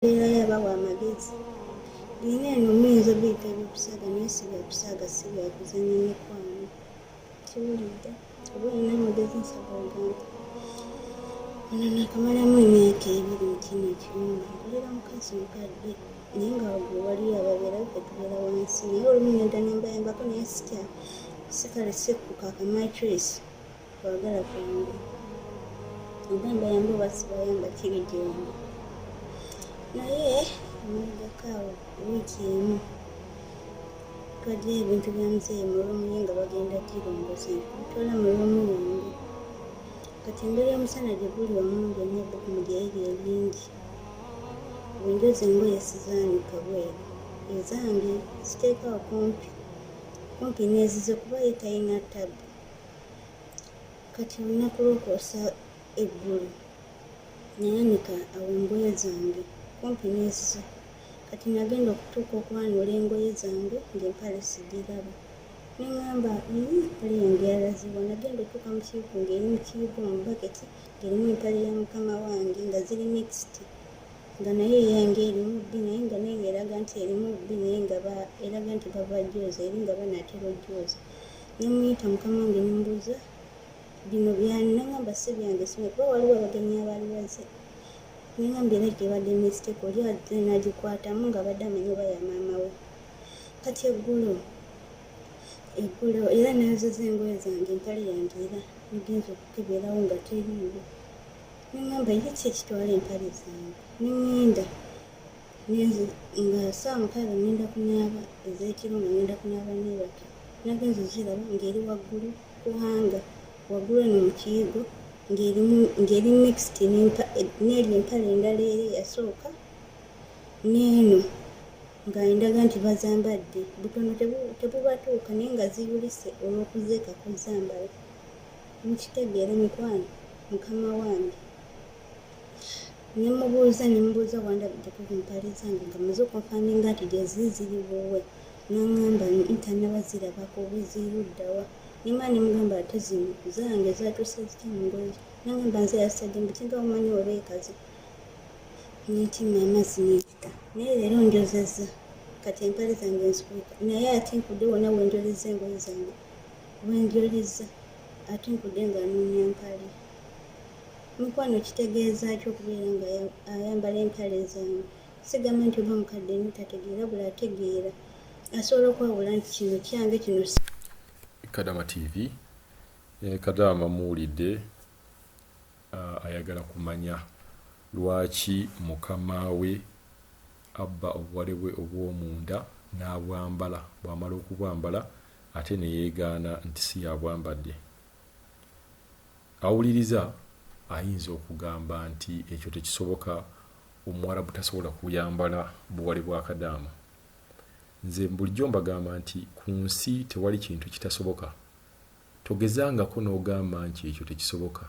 era yabawa amagezi lina eno muyinza biyita ebyokusaaga naye si byakusaaga si byakuzanya mikwano kiwulidde oba olina amagezi nsaba ogambe ono nakamalamu emyaka 2 mu kino ekiwumba nkolera mukazi mukadde naye nga waggulu waliyo ababeera betubeera wansi naye olumu ngenda nembayambako naye sitya sikale sikkuka akamatress kwagala kwange oba mbayamba oba sibayamba kiri gyombi naye emabegakaawo wiiki emu twaddeyo ebintu bya muzeeyi mu lumu ye nga bagenda girongoza bitwala mu lumu yange kati engeri omusana gye guli omungi ennyo ebbugumu lyeyiri eringi bwenjoza engoye sizaanika bweru ezange ziteekawo kumpi neezize kuba ye talina tabu kati olunaku lw'okwosa eggulu nayanika awo engoye zange kumpi neezize kati nagenda okutuuka okwanula engoye zange ng'empale sigiraba neŋŋamba empale yange yalazibwa nagenda okutuuka mu kiyigo ng'eri mu kiyigo mu baketi ng'erimu empale ya mukama wange nga ziri mixed nga naye yange erimu bbi naye nga naye eraga nti erimu bbi naye nga eraga nti bava jooza eri nga banaatera ojooza nemuyita mukama wange nembuuza bino byani naŋŋamba si byange sime kuba waliwo abagenyi abaali baze neŋŋamba era gyebadde mistake oli adde nagikwatamu nga badde amanyi oba ya maama we kati eggulo era nayozaza engoye zange empale yange era nigenza okukebeerawo nga teriiwo neŋŋamba ye ki ekitwala empale zange neŋŋenda nga ssaawa 6 ngenda kunaaba ez'ekiro nga ngenda kunaaba neebaka nagenza oziraba ng'eri waggulu kuhanga waggulu eno mu kiyigo ng'eri mixed n'eri empale endala eri yasooka n'eno nga ndaga nti bazambadde butono tebubatuuka naye nga ziyulise olw'okuzeekako zambala mukitegeera mikwano mukama wange nemubuuza wandabiddeko ku mpale zange nga muze okunfaninga nti gyeziziri buwe naŋŋamba ntanabazirabako obeziruddawa nimba nemugamba ate zino zange zatuuse zitya mu ngoye naŋŋamba nze yasadde mbukinga bumanyi obeekazi nentima amazzi nenkita naye leero njozezza kati empale zange nzikuika naye ate nkudde wonna wenjoleza engoye zange wenjoliza ate nkudde nga noonya mpale mikwano kitegeeza ki okubeera nga ayambala empale zange sigamba nti oba mukadde nnyo tategeera buli ategeera asobola okwawula nti kino kyange kino Kadama TV Kadama muwulidde ayagala kumanya lwaki mukama we abba obuwale bwe obw'omunda n'abwambala bw'amala okubwambala ate ne yeegaana nti si yabwambadde. Awuliriza ayinza okugamba nti ekyo tekisoboka, Omuwarabu tasobola kuyambala buwale bwa Kadaama. Nze bulijjo mbagamba nti ku nsi tewali kintu kitasoboka. Togezangako n'ogamba nti ekyo tekisoboka.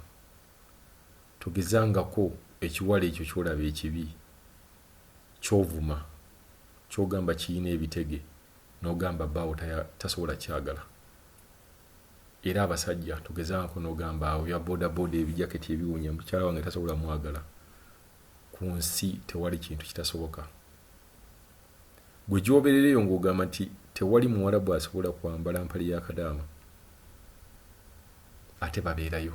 Togezangako ekiwala ekyo kyolaba ekibi kyovuma kyogamba kiyina ebitege n'ogamba bbaawo tasobola kyagala. Era abasajja togezangako n'ogamba awo ya bodaboda ebijaketi ebiwunya mukyala wange tasobola mwagala. Ku nsi tewali kintu kitasoboka. Gwe gyoberereyo ng'ogamba nti tewali Muwarabu asobola kwambala mpale ya Kadaama, ate babeerayo.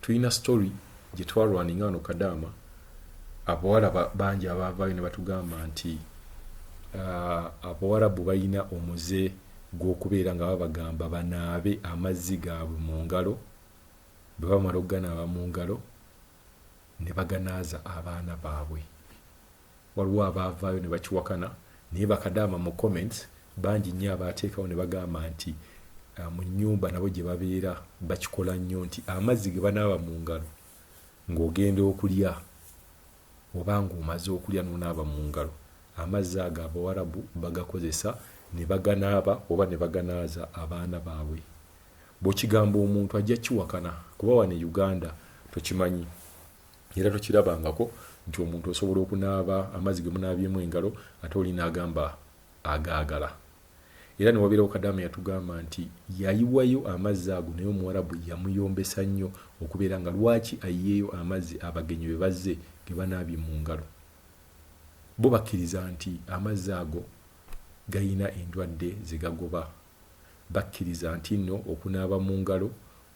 Tulina story gye twalwaninga wano Kadaama, abawala bangi abaavaayo ne batugamba nti Abawarabu balina omuze gw'okubeera nga babagamba banaabe amazzi gaabwe mu ngalo, bwe bamala okuganaaba mu ngalo ne baganaaza abaana baabwe. Waliwo abaavaayo ne bakiwakana, naye Bakadaama mu comments bangi nnyo abaateekawo ne bagamba nti mu nnyumba nabo gye babeera bakikola nnyo, nti amazzi ge banaaba mu ngalo ng'ogenda okulya oba ng'omaze okulya n'onaaba mu ngalo, amazzi ago Abawarabu bagakozesa ne baganaaba oba ne baganaaza abaana baabwe. Bw'okigamba omuntu ajja kiwakana kuba wano e Uganda tokimanyi era tokirabangako nti omuntu osobola okunaaba amazzi ge munaabyemu engalo ate oli n'agamba agaagala. Era ne wabeerawo Kadaama yatugamba nti yayiwayo amazzi ago naye Omuwarabu yamuyombesa nnyo okubeera nga lwaki ayiyeeyo amazzi abagenyi be bazze ge banaabye mu ngalo. Bo bakkiriza nti amazzi ago gayina endwadde ze gagoba. Bakkiriza nti nno okunaaba mu ngalo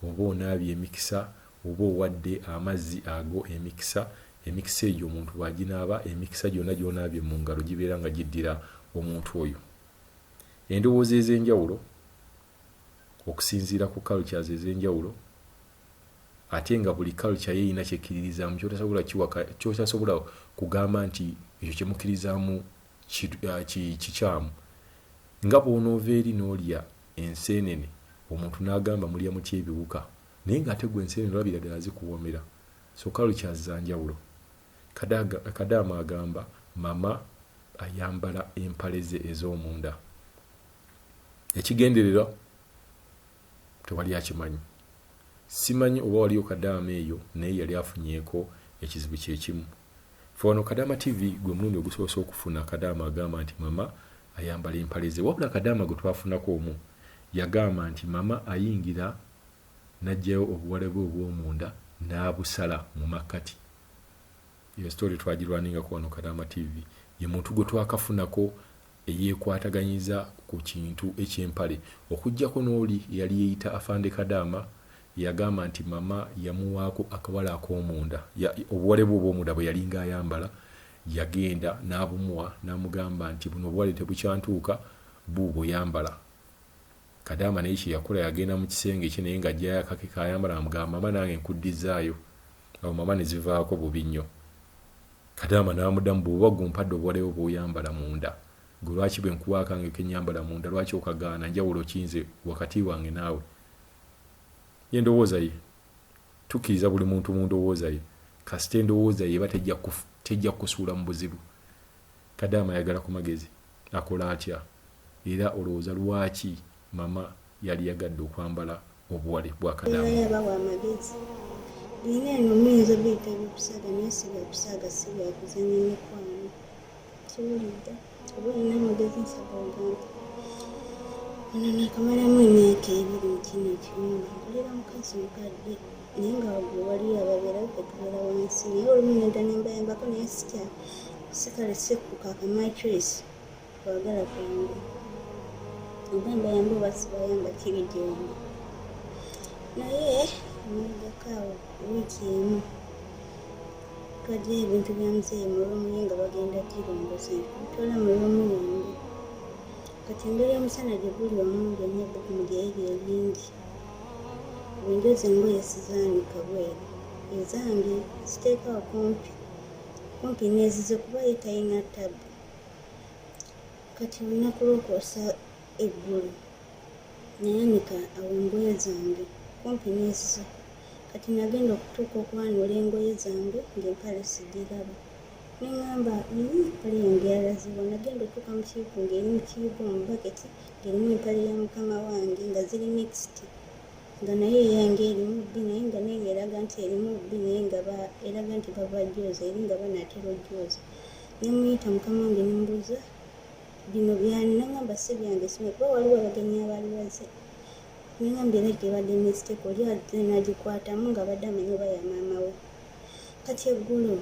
oba onaabye emikisa oba owadde amazzi ago emikisa eyo omuntu bw'aginaaba emikisa gyonna gy'onaabye mu ngalo gibeera nga giddira omuntu oyo. Endowooza ez'enjawulo okusinziira ku cultures ez'enjawulo, ate nga buli culture yeeyina kyekkiririzaamu kyotasobola kugamba nti ekyo kyemukkiririzaamu kikyamu. Nga bw'onoova eri n'olya enseenene omuntu n'agamba mulya mutya ebiwuka naye ng'ate gwe enseenene olabira ddala zikuwoomera. So cultures za njawulo. Kadaama agamba mama ayambala empale ze ez'omunda. Ekigendererwa tewali akimanyi. Simanyi oba waliyo Kadaama eyo naye yali afunyeeko ekizibu kyekimu. Wano Kadaama TV gwe mulundi ogusoose okufuna Kadaama agamba nti mama ayambala empale ze. Wabula Kadaama gwe twafunako omu yagamba nti mama ayingira n'aggyayo obuwale bwe obw'omunda n'abusala mu makkati. Iyo story twagirwaningako wano Kadaama TV. Ye muntu gwe twakafunako eyeekwataganyiza ku kintu eky'empale. Okuggyako n'oli yali yeeyita Afande Kadaama yagamba nti mama yamuwaako akawala ak'omunda. Obuwale bwe obw'omunda bwe yali ng'ayambala yagenda n'abumuwa n'amugamba nti buno obuwale tebukyantuuka buubwo yambala. Kadaama naye kye yakola yagenda mu kisenge kye naye ng'ajjayo akake kayambala amugamba mama nange nkuddizaayo. Awo mama ne zivaako bubi nnyo. Kadaama n'amuddamu bw'oba gumpadde obuwale bwe bw'oyambala munda gwe lwaki bwe nkuwa akange kenyambala munda lwaki okagaana njawulo kinze wakati wange naawe. Ye ndowooza ye tukkiriza buli muntu mu ndowooza ye kasita endowooza ye eba tejja kusuula mu buzibu. Kadaama ayagala ku magezi akola atya era olowooza lwaki mama yali yagadde okwambala obuwale bwa Kadaama. Yabawa amagezi bino eno muyinza biyita ebyokusaaga naye si byakusaaga si byakuzannya mikwano kiwulidde oba olina amagezi nsaba ogamba ono nakamalamu emyaka 2 mu kino ekiwumba nkolera mukazi mukadde naye nga waggulu waliyo ababeera betubeera wansi naye olumu nenda nembayambako naye sitya sikale sikuka akamatress kwagala kwange oba mbayamba oba sibayamba kiri gyombi naye mwegakaawo wiiki emu twaddeyo ebintu bya muzeeyi mulwomuye nga bagenda girongoza bitwala mulwomuyombi kati engeri omusana gye guli omungi ennyo ebbugumu lyeri eringi bwenjoza engoye sizaanika bweru ezange ziteekawo kumpi nezize kuba ye talina tabu. Kati olunaku lw'okwosa eggulu nayanika awo engoye zange kumpi nezize kati nagenda okutuuka okwanula engoye zange ng'empale sigiraba neŋŋamba empale yange yalaziwa. Nagenda okutuuka mu kiyigo ng'eri mu kiyigo mu baketi ng'erimu empale ya mukama wange nga ziri mixed nga naye yange erimu bbi naye nga naye eraga nti erimu bbi naye nga eraga nti bava jooza eri nga banaatera ojooza. Nemuyita mukama wange nembuuza bino byani naŋŋamba si byange simanyi kuba waliwo abagenyi abaali bazze neŋŋamba era gyebadde mistake oli azze n'agikwatamu nga badde amanyi oba ya maama we. Kati eggulo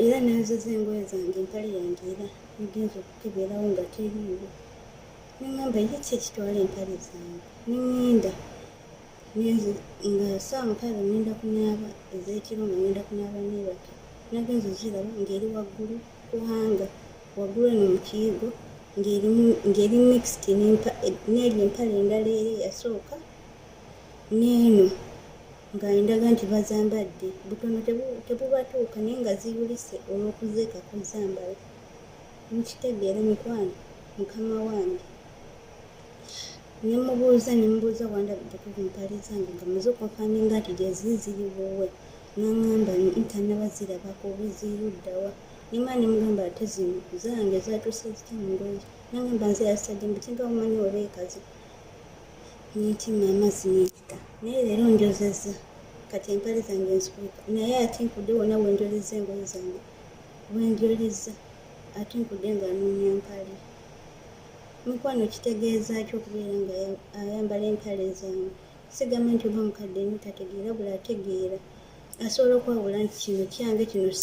era naziza engoye zange empale yange era nigenza okukeberawo nga teriiwo neŋŋamba ye ki ekitwala empale zange neŋŋenda nga ssaawa 6 ngenda kunaaba ez'ekiro nga ngenda kunaaba neebaka nagenza oziraba ng'eri waggulu kuhanga waggulu eno mu kiyigo ng'eri mixed n'eri empale endala eri eyasooka n'eno nga endaga nti bazambadde butono tebubatuuka naye nga ziyulise olw'okuzeeka kuzambala. Mukitegeera mikwano mukama wange nemubuuza wandabidde ku mpale zange nga muze okunfaninga nti gyeziri ziri buwe naŋŋamba ntanabazirabako obuziruddawa nemala nemugamba ate zino zange zatuuse zitya mu ngoye naŋŋamba nze yasadde mbutinga bumanyi obeekazi netima amazzi neekita naye leero njozezza kati empale zange nzikuuka naye ate nkudde wonna wenjoliza engoye zange wenjoliza ate nkudde nga noonya mpale. Mukwano kitegeeza ki okubeera nga ayambala empale zange? Sigamba nti oba mukadde nnyo tategeera bula ategeera asobola okwawula nti kino kyange kino